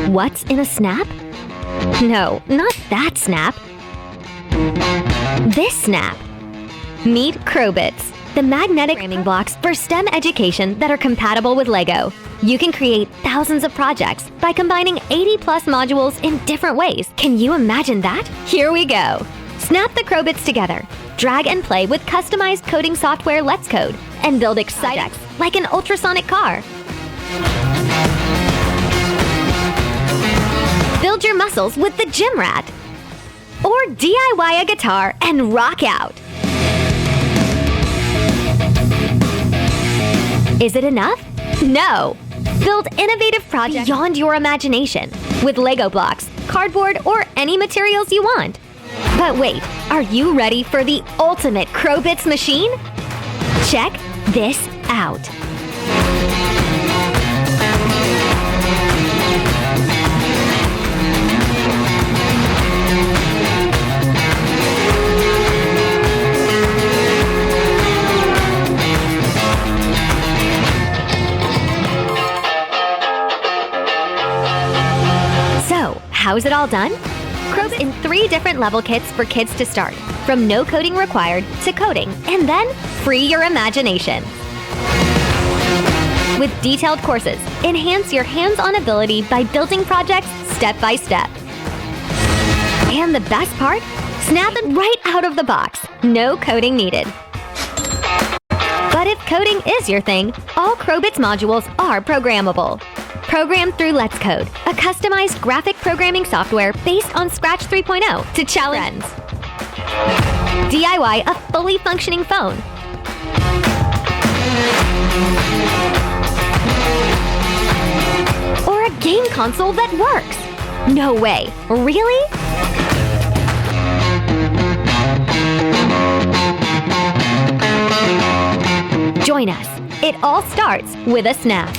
What's in a snap? No, not that snap. This snap. Meet Crowbits, the magnetic programming blocks for STEM education that are compatible with Lego. You can create thousands of projects by combining 80+ modules in different ways. Can you imagine that? Here we go. Snap the Crowbits together. Drag and play with customized coding software Let's Code and build exciting projects like an ultrasonic car. Build your muscles with the gym rat. Or DIY a guitar and rock out. Is it enough? No! Build innovative projects beyond your imagination with Lego blocks, cardboard, or any materials you want. But wait, are you ready for the ultimate Crowbits machine? Check this out. So, how's it all done? Crowbits in 3 different level kits for kids to start, from no coding required to coding, and then free your imagination. With detailed courses, enhance your hands-on ability by building projects step by step. And the best part? Snap it right out of the box. No coding needed. But if coding is your thing, all Crowbits modules are programmable. Programmed through Let's Code, a customized graphic programming software based on Scratch 3.0 to challenge friends. DIY a fully functioning phone. Or a game console that works. No way. Really? Join us. It all starts with a snap.